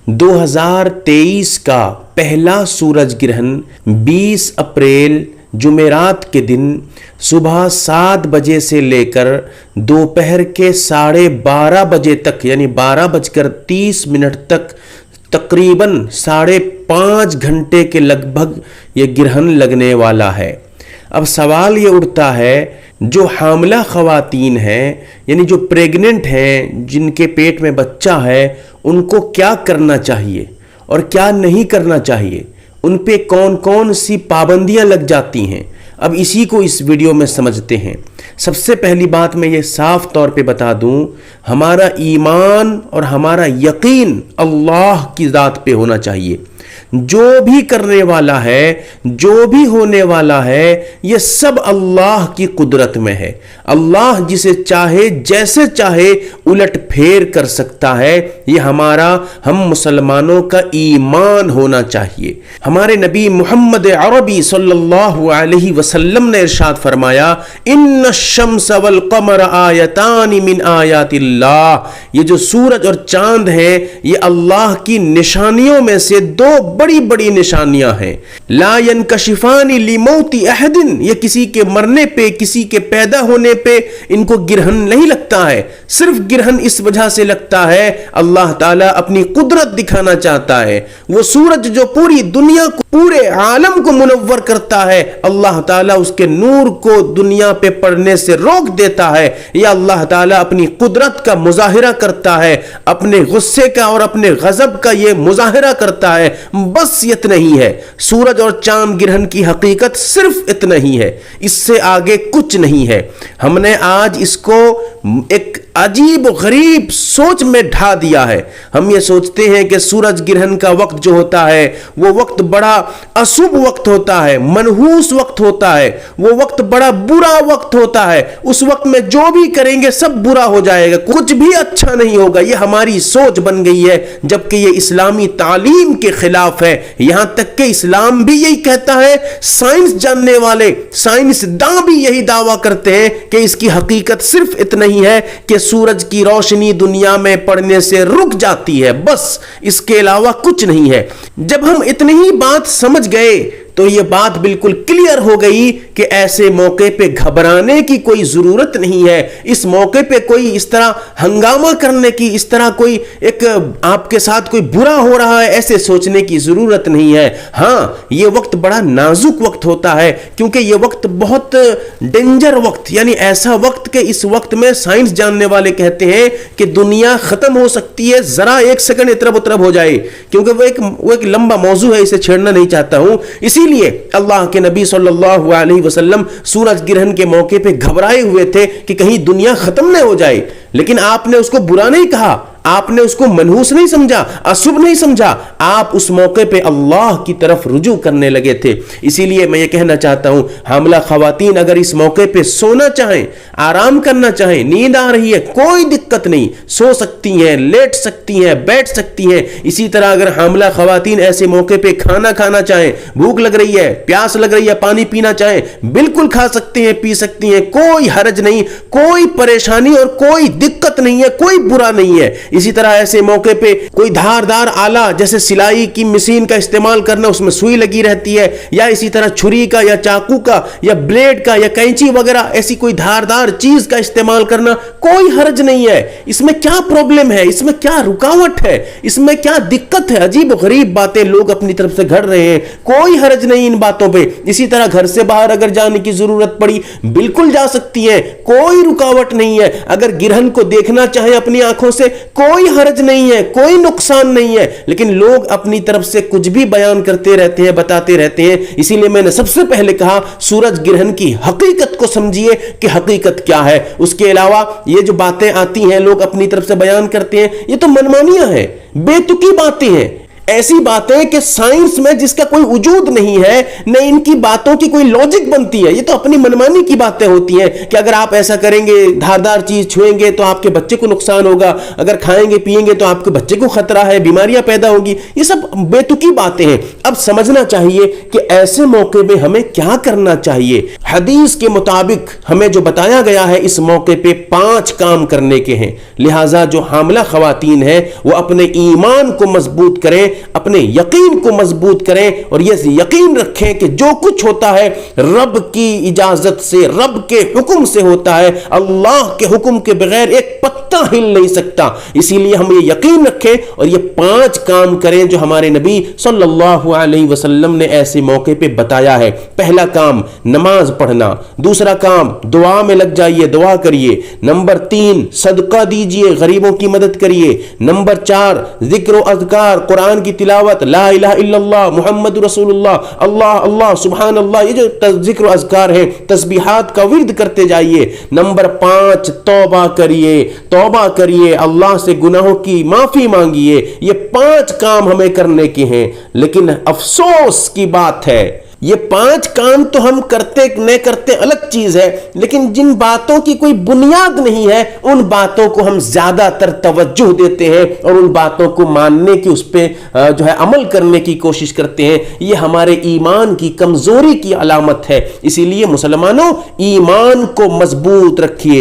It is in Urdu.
2023 کا پہلا سورج گرہن 20 اپریل جمعرات کے دن صبح 7 بجے سے لے کر دوپہر کے 12:30 بجے تک، یعنی 12:30 تک تقریباً 5.5 گھنٹے کے لگ بھگ یہ گرہن لگنے والا ہے۔ اب سوال یہ اٹھتا ہے، جو حاملہ خواتین ہیں، یعنی جو پریگننٹ ہیں، جن کے پیٹ میں بچہ ہے، ان کو کیا کرنا چاہیے اور کیا نہیں کرنا چاہیے، ان پہ کون کون سی پابندیاں لگ جاتی ہیں، اب اسی کو اس ویڈیو میں سمجھتے ہیں۔ سب سے پہلی بات میں یہ صاف طور پہ بتا دوں، ہمارا ایمان اور ہمارا یقین اللہ کی ذات پہ ہونا چاہیے۔ جو بھی کرنے والا ہے، جو بھی ہونے والا ہے، یہ سب اللہ کی قدرت میں ہے۔ اللہ جسے چاہے جیسے چاہے الٹ پھیر کر سکتا ہے۔ یہ ہم مسلمانوں کا ایمان ہونا چاہیے۔ ہمارے نبی محمد عربی صلی اللہ علیہ وسلم نے ارشاد فرمایا، ان الشمس والقمر آیتان من آیات اللہ، یہ جو سورج اور چاند ہیں، یہ اللہ کی نشانیوں میں سے 2 بڑی بڑی نشانیاں ہیں۔ لا ينکشفان لموت احد، یہ کسی کے مرنے پہ، کسی کے پیدا ہونے پہ ان کو گرہن نہیں لگتا ہے۔ صرف گرہن اس وجہ سے لگتا ہے، اللہ تعالیٰ اپنی قدرت دکھانا چاہتا ہے۔ وہ سورج جو پوری دنیا کو، پورے عالم کو منور کرتا ہے، اللہ تعالیٰ اس کے نور کو دنیا پہ پڑنے سے روک دیتا ہے۔ یا اللہ تعالیٰ اپنی قدرت کا مظاہرہ کرتا ہے، اپنے غصے کا اور اپنے غضب کا یہ مظاہرہ کرتا ہے۔ بس اتنا ہی ہے۔ سورج اور چاند گرہن کی حقیقت صرف اتنا ہی ہے، اس سے آگے کچھ نہیں ہے۔ ہم نے آج اس کو ایک عجیب و غریب سوچ میں ڈھا دیا ہے۔ ہم یہ سوچتے ہیں کہ سورج گرہن کا وقت جو ہوتا ہے، وہ وقت بڑا اشبھ وقت ہوتا ہے، منحوس وقت ہوتا ہے، وہ وقت بڑا برا وقت ہوتا ہے۔ اس وقت میں جو بھی کریں گے سب برا ہو جائے گا، کچھ بھی اچھا نہیں ہوگا۔ یہ ہماری سوچ بن گئی ہے، جبکہ یہ اسلامی تعلیم کے خلاف ہے۔ یہاں تک کہ اسلام بھی یہی کہتا ہے، سائنس جاننے والے، سائنس داں بھی یہی دعویٰ کرتے ہیں کہ اس کی حقیقت صرف اتنا ہی ہے کہ سورج کی روشنی دنیا میں پڑنے سے رک جاتی ہے، بس اس کے علاوہ کچھ نہیں ہے۔ جب ہم اتنی ہی بات سمجھ گئے تو یہ بات بالکل کلیئر ہو گئی کہ ایسے موقع پہ گھبرانے کی کوئی ضرورت نہیں ہے۔ اس موقع پہ کوئی اس طرح ہنگامہ کرنے کی، اس طرح کوئی ایک آپ کے ساتھ کوئی برا ہو رہا ہے ایسے سوچنے کی ضرورت نہیں ہے۔ ہاں، یہ وقت بڑا نازک وقت ہوتا ہے، کیونکہ یہ وقت بہت ڈینجر وقت، یعنی ایسا وقت کہ اس وقت میں سائنس جاننے والے کہتے ہیں کہ دنیا ختم ہو سکتی ہے، ذرا 1 سیکنڈ اطرب اترب ہو جائے، کیونکہ وہ ایک لمبا موضوع ہے، اسے چھیڑنا نہیں چاہتا ہوں۔ اسی لیے اللہ کے نبی صلی اللہ علیہ وسلم سورج گرہن کے موقع پہ گھبرائے ہوئے تھے کہ کہیں دنیا ختم نہ ہو جائے، لیکن آپ نے اس کو برا نہیں کہا، آپ نے اس کو منحوس نہیں سمجھا، اشبھ نہیں سمجھا، آپ اس موقع پہ اللہ کی طرف رجوع کرنے لگے تھے۔ اسی لیے میں یہ کہنا چاہتا ہوں، حاملہ خواتین اگر اس موقع پہ سونا چاہیں، آرام کرنا چاہیں، نیند آ رہی ہے، کوئی دقت نہیں، سو سکتی ہیں، لیٹ سکتی ہیں، بیٹھ سکتی ہیں۔ اسی طرح اگر حاملہ خواتین ایسے موقع پہ کھانا کھانا چاہیں، بھوک لگ رہی ہے، پیاس لگ رہی ہے، پانی پینا چاہیں، بالکل کھا سکتی ہیں، پی سکتی ہیں، کوئی حرج نہیں، کوئی پریشانی اور کوئی دقت نہیں ہے، کوئی برا نہیں ہے۔ اسی طرح ایسے موقع پہ کوئی دھاردار آلہ جیسے سلائی کی مشین کا استعمال کرنا، اس میں سوئی لگی رہتی ہے، یا اسی طرح چھری کا یا چاقو کا یا بلیڈ کا یا کینچی وغیرہ ایسی کوئی دھاردار چیز کا استعمال کرنا کوئی حرج نہیں ہے۔ اس میں کیا پرابلم ہے، اس میں کیا رکاوٹ ہے، اس میں کیا دقت ہے؟ عجیب و غریب باتیں لوگ اپنی طرف سے گھڑ رہے ہیں، کوئی حرج نہیں ان باتوں پہ۔ اسی طرح گھر سے باہر اگر جانے کی ضرورت پڑی بالکل جا سکتی ہیں، کوئی رکاوٹ نہیں ہے۔ اگر گرہن کو دیکھنا چاہیں اپنی آنکھوں سے، کوئی حرج نہیں ہے، کوئی نقصان نہیں ہے، لیکن لوگ اپنی طرف سے کچھ بھی بیان کرتے رہتے ہیں، بتاتے رہتے ہیں۔ اسی لیے میں نے سب سے پہلے کہا، سورج گرہن کی حقیقت کو سمجھیے کہ حقیقت کیا ہے۔ اس کے علاوہ یہ جو باتیں آتی ہیں لوگ اپنی طرف سے بیان کرتے ہیں، یہ تو منمانیاں ہیں، بے تکی باتیں ہیں۔ ایسی باتیں کہ سائنس میں جس کا کوئی وجود نہیں ہے، نہ ان کی باتوں کی کوئی لوجک بنتی ہے. یہ تو اپنی منمانی کی باتیں ہوتی ہیں کہ اگر آپ ایسا کریں گے، دھاردار چیز چھوئیں گے تو آپ کے بچے کو نقصان ہوگا، اگر کھائیں گے پیئیں گے تو آپ کے بچے کو خطرہ ہے، بیماریاں پیدا ہوگی. یہ سب بے تکی باتیں ہیں. اب سمجھنا چاہیے کہ ایسے موقع میں ہمیں کیا کرنا چاہیے. حدیث کے مطابق ہمیں جو بتایا گیا ہے اس موقع پہ 5 کام کرنے کے ہیں. لہٰذا جو حاملہ خواتین ہیں وہ اپنے ایمان کو مضبوط کریں، اپنے یقین کو مضبوط کریں اور یہ یقین رکھیں کہ جو کچھ ہوتا ہے رب کی اجازت سے، رب کے حکم سے ہوتا ہے. اللہ کے حکم کے بغیر ایک پتہ ہل نہیں سکتا. اسی لیے ہم یہ یقین رکھیں اور یہ 5 کام کریں جو ہمارے نبی صلی اللہ علیہ وسلم نے ایسے موقع پہ بتایا ہے. پہلا کام نماز پڑھنا. دوسرا کام دعا میں لگ جائیے، دعا کریے. نمبر 3 صدقہ دیجئے، غریبوں کی مدد کریے. نمبر 4 ذکر و اذکار، قرآن کی تلاوت، لا الہ الا اللہ محمد رسول اللہ، اللہ اللہ سبحان اللہ، یہ جو ذکر و اذکار ہیں، تسبیحات کا ورد کرتے جائیے. نمبر 5 توبہ کریے، توبہ کریے، اللہ سے گناہوں کی معافی مانگیے. یہ 5 کام ہمیں کرنے کے ہیں. لیکن افسوس کی بات ہے یہ 5 کام تو ہم کرتے نہ کرتے الگ چیز ہے، لیکن جن باتوں کی کوئی بنیاد نہیں ہے ان باتوں کو ہم زیادہ تر توجہ دیتے ہیں اور ان باتوں کو ماننے کی، اس پہ جو ہے عمل کرنے کی کوشش کرتے ہیں. یہ ہمارے ایمان کی کمزوری کی علامت ہے. اسی لیے مسلمانوں ایمان کو مضبوط رکھیے.